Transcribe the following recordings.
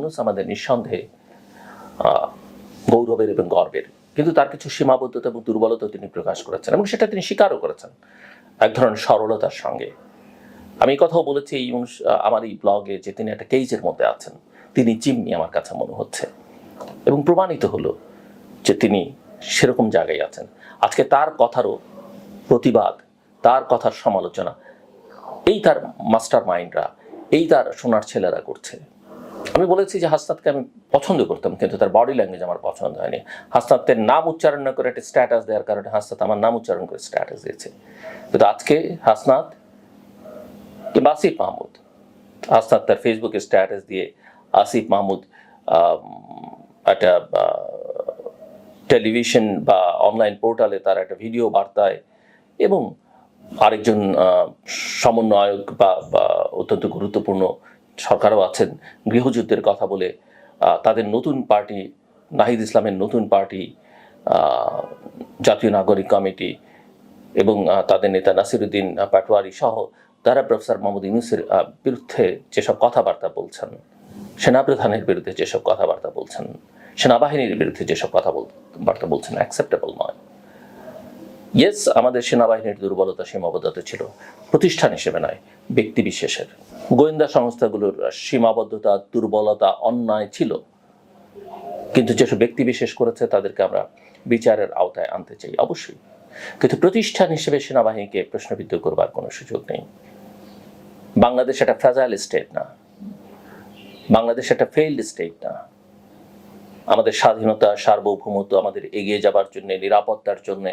ইউনূস আমাদের নিঃসন্দেহে গৌরবের এবং গর্বের, কিন্তু তার কিছু সীমাবদ্ধতা এবং দুর্বলতা তিনি প্রকাশ করেছেন এবং সেটা তিনি স্বীকারও করেছেন এক ধরনের সরলতার সঙ্গে। আমি এই কথাও বলেছি আমার এই ব্লগে যে তিনি একটা কেজের মধ্যে আছেন, তিনি জিম্মি আমার কাছে মনে হচ্ছে, এবং প্রমাণিত হলো যে তিনি সেরকম জায়গায় আছেন। আজকে তার কথারও প্রতিবাদ, তার কথার সমালোচনা এই তার মাস্টার মাইন্ডরা, এই তার সোনার ছেলেরা করছে। আমি বলেছি যে হাসনাতকে আমি পছন্দ করতাম, কিন্তু তার বডি ল্যাঙ্গুয়েজ আমার পছন্দ হয়নি। হাসনাতের নাম উচ্চারণ না করে একটা স্ট্যাটাস দেওয়ার কারণে হাসনাত আমার নাম উচ্চারণ করে স্ট্যাটাস দিয়েছে। কিন্তু আজকে হাসনাত কিংবা আসিফ মাহমুদ, হাসনাত তার ফেসবুকে স্ট্যাটাস দিয়ে আসিফ মাহমুদ একটা টেলিভিশন বা অনলাইন পোর্টালে তার একটা ভিডিও বার্তায়, এবং আরেকজন সমন্বয়ক বা অত্যন্ত গুরুত্বপূর্ণ সরকারও আছেন, গৃহযুদ্ধের কথা বলে তাদের নতুন পার্টি, নাহিদ ইসলামের নতুন পার্টি, জাতীয় নাগরিক কমিটি এবং তাদের নেতা নাসিরুদ্দিন পাটোয়ারি সহ তারা প্রফেসর মোহাম্মদ ইউনূসের বিরুদ্ধে যেসব কথাবার্তা বলছেন, সেনাপ্রধানের বিরুদ্ধে যেসব কথাবার্তা বলছেন, সেনাবাহিনীর বিরুদ্ধে যেসব কথাবার্তা বলছেন, অ্যাকসেপ্টেবল নয়। ইয়েস, আমাদের সেনাবাহিনীর দুর্বলতা সীমাবদ্ধতা ছিল, প্রতিষ্ঠান হিসেবে নয়, ব্যক্তিবিশেষের। গোয়েন্দা সংস্থাগুলোর সীমাবদ্ধতা, দুর্বলতা, অন্যায় ছিল, কিন্তু যেসব ব্যক্তিবিশেষ করেছে তাদেরকে আমরা বিচারের আওতায় আনতে চাই অবশ্যই, কিন্তু প্রতিষ্ঠান হিসেবে সেনাবাহিনীকে প্রশ্নবিদ্ধ করবার কোনো সুযোগ নেই। বাংলাদেশ একটা ফ্র্যাজাইল স্টেট না, বাংলাদেশ একটা ফেইল্ড স্টেট না। আমাদের স্বাধীনতা, সার্বভৌমত্ব, আমাদের এগিয়ে যাবার জন্য, নিরাপত্তার জন্য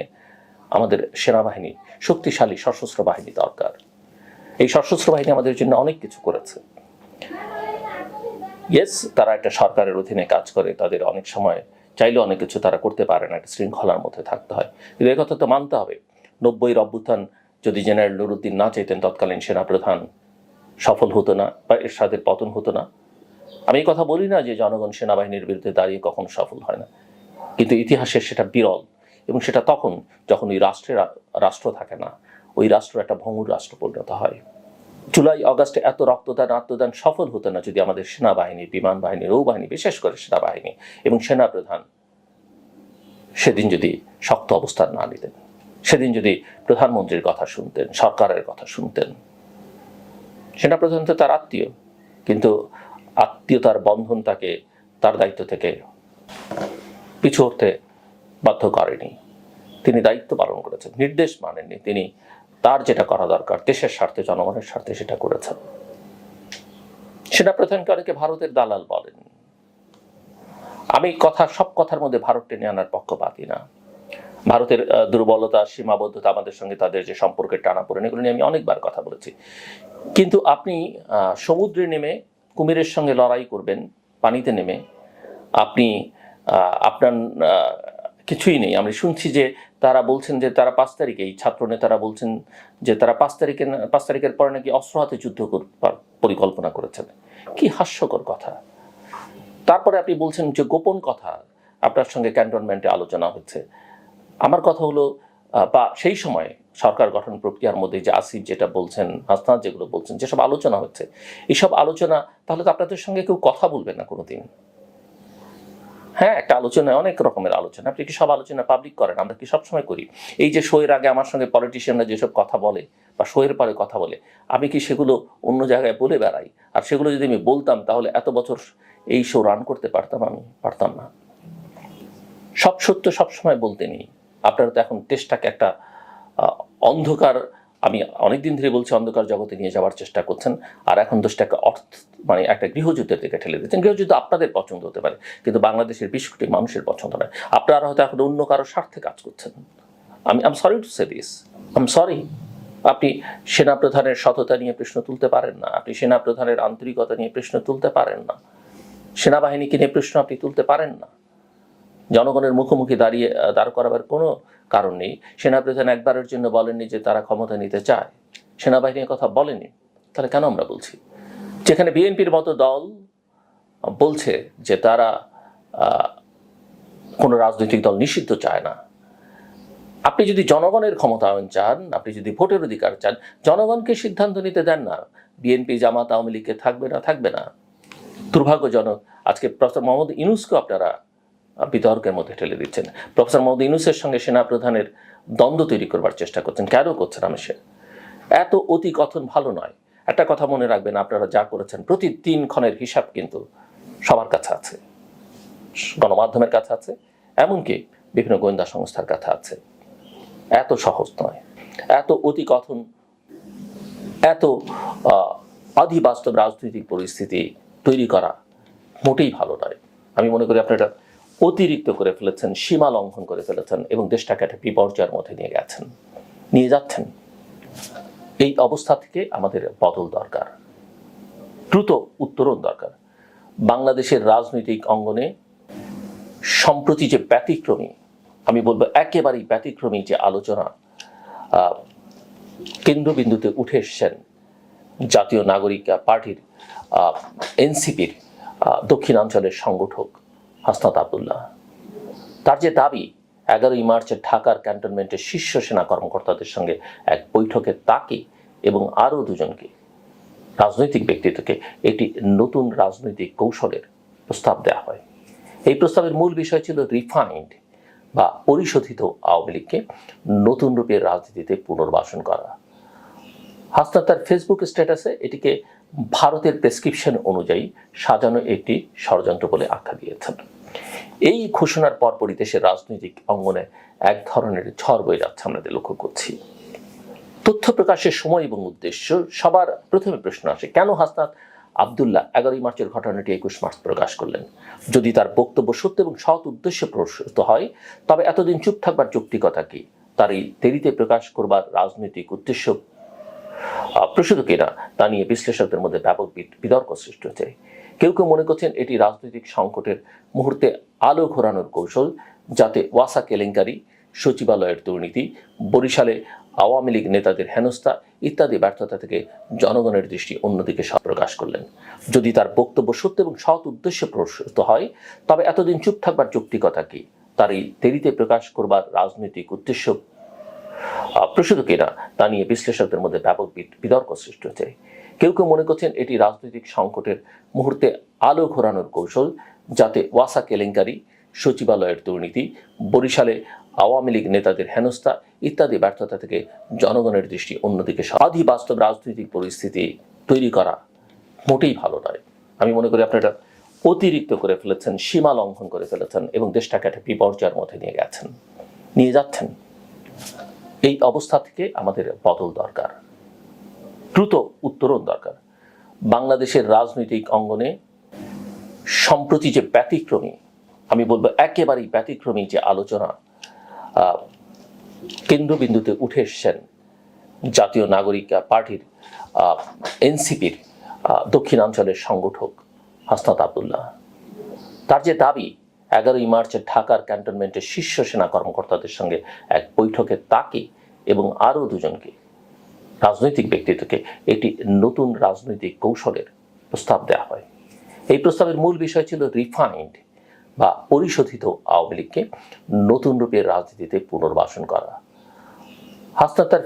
আমাদের সেনাবাহিনী, শক্তিশালী সশস্ত্র বাহিনী দরকার। এই সশস্ত্র বাহিনী আমাদের জন্য অনেক কিছু করেছে। ইয়েস, তারা একটা সরকারের অধীনে কাজ করে, তাদের অনেক সময় চাইলে অনেক কিছু তারা করতে পারে না, একটা শৃঙ্খলার মধ্যে থাকতে হয়। কিন্তু এই কথা তো মানতে হবে, 90-এর অভ্যুত্থান যদি জেনারেল নুরুদ্দিন না চাইতেন, তৎকালীন সেনাপ্রধান, সফল হতো না বা এরশাদের পতন হতো না। আমি এই কথা বলি না যে জনগণ সেনাবাহিনীর বিরুদ্ধে দাঁড়িয়ে কখনো সফল হয় না, কিন্তু ইতিহাসে সেটা বিরল, এবং সেটা তখন যখন ওই রাষ্ট্র থাকে না, ওই রাষ্ট্র একটা ভঙ্গুর রাষ্ট্র পরিণত হয়। জুলাই অগাস্টে এত রক্তদান আত্মদান সফল হতো না যদি আমাদের সেনাবাহিনী, বিমান বাহিনী, নৌবাহিনী, বিশেষ করে সেনাবাহিনী এবং সেনাপ্রধান সেদিন যদি শক্ত অবস্থান না নিতেন, সেদিন যদি প্রধানমন্ত্রীর কথা শুনতেন, সরকারের কথা শুনতেন। সেনাপ্রধান তো তার আত্মীয়, কিন্তু আত্মীয়তার বন্ধন তাকে তার দায়িত্ব থেকে পিছু হতে বাধ্য করেনি। তিনি দায়িত্ব পালন করেছেন, নির্দেশ মানেননি, তিনি তার যেটা করা দরকার দেশের স্বার্থে, জনগণের স্বার্থে সেটা করেছেন। সেনাপ্রধানকে অনেকে ভারতের দালাল বলেন। আমি সব কথার মধ্যে ভারত টেনে আনার পক্ষপাতী না। ভারতের দুর্বলতা, সীমাবদ্ধতা, আমাদের সঙ্গে তাদের যে সম্পর্কের টানাপোড়েন, এগুলো নিয়ে আমি অনেকবার কথা বলেছি। কিন্তু আপনি সমুদ্রে নেমে কুমিরের সঙ্গে লড়াই করবেন, পানিতে নেমে আপনি আপনার কিছুই নেই। আমি শুনছি যে তারা বলছেন যে তারা 5 তারিখে, এই ছাত্র নেতারা বলছেন যে তারা 5 তারিখের পরে নাকি অস্ত্র হাতে যুদ্ধ করবার পরিকল্পনা করেছেন। কি হাস্যকর কথা। তারপরে আপনি বলছেন যে গোপন কথা আপনার সঙ্গে ক্যান্টনমেন্টে আলোচনা হচ্ছে। আমার কথা হলো, বা সেই সময় সরকার গঠন প্রক্রিয়ার মধ্যে যে আসিফ যেটা বলছেন, হাসনাত যেগুলো বলছেন, যেসব আলোচনা হচ্ছে, এইসব আলোচনা তাহলে তো আপনাদের সঙ্গে কেউ কথা বলবে না কোনোদিন। হ্যাঁ, একটা আলোচনায় অনেক রকমের আলোচনা, আপনি কি সব আলোচনা পাবলিক করেন? আমরা কি সবসময় করি? এই যে শোয়ের আগে আমার সঙ্গে পলিটিশিয়ানরা যেসব কথা বলে বা শোয়ের পরে কথা বলে, আমি কি সেগুলো অন্য জায়গায় বলে বেড়াই? আর সেগুলো যদি আমি বলতাম তাহলে এত বছর এই শো রান করতে পারতাম? আমি পারতাম না। সব সত্য সবসময় বলতে নেই। আপনারা তো এখন দেশটাকে একটা অন্ধকার, আমি অনেকদিন ধরে বলছি, অন্ধকার জগতে নিয়ে যাওয়ার চেষ্টা করছেন, আর এখন দেশটাকে একটা গৃহযুদ্ধের দিকে ঠেলে দিচ্ছেন। গৃহযুদ্ধ আপনাদের পছন্দ হতে পারে, কিন্তু বাংলাদেশের 20 কোটি মানুষের পছন্দ নয়। আপনারা হয়তো এখন অন্য কারো স্বার্থে কাজ করছেন। I'm sorry to say this, I'm sorry. আপনি সেনাপ্রধানের সততা নিয়ে প্রশ্ন তুলতে পারেন না, আপনি সেনাপ্রধানের আন্তরিকতা নিয়ে প্রশ্ন তুলতে পারেন না, সেনাবাহিনীকে নিয়ে প্রশ্ন আপনি তুলতে পারেন না। জনগণের মুখোমুখি দাঁড় করাবার কোনো কারণ নেই। সেনাপ্রধান একবারের জন্য বলেননি যে তারা ক্ষমতা নিতে চায়, সেনাবাহিনীর কথা বলেনি, তাহলে কেন আমরা বলছি? যেখানে বিএনপির মতো দল বলছে যে তারা কোনো রাজনৈতিক দল নিষিদ্ধ চায় না। আপনি যদি জনগণের ক্ষমতায়ন চান, আপনি যদি ভোটের অধিকার চান, জনগণকে সিদ্ধান্ত নিতে দেন না বিএনপি, জামাত, আওয়ামী লীগকে থাকবে না। দুর্ভাগ্যজনক আজকে প্রফেসর মোহাম্মদ ইউনূসকে আপনারা বিতর্কের মধ্যে ঠেলে দিচ্ছেন। প্রফেসর মোহাম্মদ ইউনূসের সঙ্গে সেনাপ্রধানের দ্বন্দ্ব তৈরি করবার চেষ্টা করছেন। কেন করছেন? আমি এত অতি কথন ভালো নয়। একটা কথা মনে রাখবেন, আপনারা যা করেছেন প্রতি 3 ক্ষণের হিসাব কিন্তু সবার কাছে আছে, গণমাধ্যমের কাছে আছে, এমনকি বিভিন্ন গোয়েন্দা সংস্থার কাছে আছে। এত সহজ নয়। এত অতি কথন, এত অধিবাস্তব রাজনৈতিক পরিস্থিতি তৈরি করা মোটেই ভালো নয়। আমি মনে করি আপনারা অতিরিক্ত করে ফেলেছেন, সীমা লঙ্ঘন করে ফেলেছেন এবং দেশটাকে একটা বিপর্যয়ের মধ্যে নিয়ে যাচ্ছেন। এই অবস্থা থেকে আমাদের বদল দরকার, দ্রুত উত্তরণ দরকার। বাংলাদেশের রাজনৈতিক অঙ্গনে সম্প্রতি যে ব্যতিক্রমী, আমি বলবো একেবারেই ব্যতিক্রমী যে আলোচনা কেন্দ্রবিন্দুতে উঠে এসছেন জাতীয় নাগরিক পার্টির এনসিপির দক্ষিণাঞ্চলের সংগঠক হাসনাত আব্দুল্লাহ। তার যে দাবি 11ই মার্চে ঢাকার ক্যান্টনমেন্টের শীর্ষ সেনা কর্মকর্তাদের সঙ্গে এক বৈঠকে তাকে এবং আরও 2 জনকে রাজনৈতিক ব্যক্তিত্বকে একটি নতুন রাজনৈতিক কৌশলের প্রস্তাব দেওয়া হয়। এই প্রস্তাবের মূল বিষয় ছিল রিফাইন্ড বা পরিশোধিত আওয়ামী লীগকে নতুন রূপে রাজনীতিতে পুনর্বাসন করা। হাসনাত তার ফেসবুক স্ট্যাটাসে এটিকে ভারতের প্রেসক্রিপশন অনুযায়ী সাজানো একটি ষড়যন্ত্র বলে আখ্যা দিয়েছেন। এই ঘোষণার পরপরই দেশের রাজনৈতিক অঙ্গনে এক ধরনের ঝড় বয়ে যাচ্ছে আমরা লক্ষ্য করছি। তথ্য প্রকাশের সময় এবং উদ্দেশ্য, সবার প্রথমে প্রশ্ন আসে, কেন হাসনাত আব্দুল্লাহ 11ই মার্চের ঘটনাটি 21 মার্চ প্রকাশ করলেন? যদি তার বক্তব্য সত্য এবং সৎ উদ্দেশ্যে প্রসূত হয়, তবে এতদিন চুপ থাকবার যৌক্তিকতা কি? তার এই দেরিতে প্রকাশ করবার রাজনৈতিক উদ্দেশ্য প্রসূত কিনা তা নিয়ে বিশ্লেষকদের মধ্যে ব্যাপক বিতর্ক সৃষ্টি হয়েছে। কেউ কেউ মনে করছেন এটি রাজনৈতিক সংকটের মুহূর্তে আলো ঘোরানোর কৌশল, যাতে ওয়াসা কেলেঙ্কারি, সচিবালয়ের দুর্নীতি, বরিশালে আওয়ামী লীগ নেতাদের হেনস্থা ইত্যাদি ব্যর্থতা থেকে জনগণের দৃষ্টি অন্যদিকে প্রকাশ করলেন। যদি তার বক্তব্য সত্য এবং সৎ উদ্দেশ্যে প্রসূত হয়, তবে এতদিন চুপ থাকবার যৌক্তিকতা কি? তার এই দেরিতে প্রকাশ করবার রাজনৈতিক উদ্দেশ্য প্রসূত কিনা তা নিয়ে বিশ্লেষকদের মধ্যে ব্যাপক বিতর্ক সৃষ্টি হয়েছে। কেউ কেউ মনে করছেন এটি রাজনৈতিক সংকটের মুহূর্তে আলো ঘোরানোর কৌশল, যাতে ওয়াসা কেলেঙ্কারি, সচিবালয়ের দুর্নীতি, বরিশালে আওয়ামী লীগ নেতাদের হেনস্থা ইত্যাদি ব্যর্থতা থেকে জনগণের দৃষ্টি অন্যদিকে অধিবাস্তব রাজনৈতিক পরিস্থিতি তৈরি করা মোটেই ভালো নয়। আমি মনে করি আপনারা অতিরিক্ত করে ফেলেছেন, সীমা লঙ্ঘন করে ফেলেছেন এবং দেশটাকে একটা বিপর্যয়ের মধ্যে নিয়ে যাচ্ছেন। এই অবস্থা থেকে আমাদের বদল দরকার, দ্রুত উত্তরণ দরকার। বাংলাদেশের রাজনৈতিক অঙ্গনে সম্প্রতি যে ব্যতিক্রমী, আমি বলবো একেবারেই ব্যতিক্রমী যে আলোচনা কেন্দ্রবিন্দুতে উঠে এসছেন জাতীয় নাগরিক পার্টির এনসিপির দক্ষিণাঞ্চলের সংগঠক হাসনাত আব্দুল্লাহ। তার যে দাবি 11ই মার্চে ঢাকার ক্যান্টনমেন্টের শীর্ষ সেনা কর্মকর্তাদের সঙ্গে এক বৈঠকে তাকে এবং আরও 2 জনকে রাজনৈতিক ব্যক্তিত্বকে একটি নতুন রাজনৈতিক কৌশলের প্রস্তাব দেওয়া হয়। এই প্রস্তাবের মূল বিষয় ছিল রিফাইন্ড বা পরিশোধিত আওয়ামী লীগকে নতুন রূপে রাজনীতিতে পুনর্বাসন করা। হাসনাত তার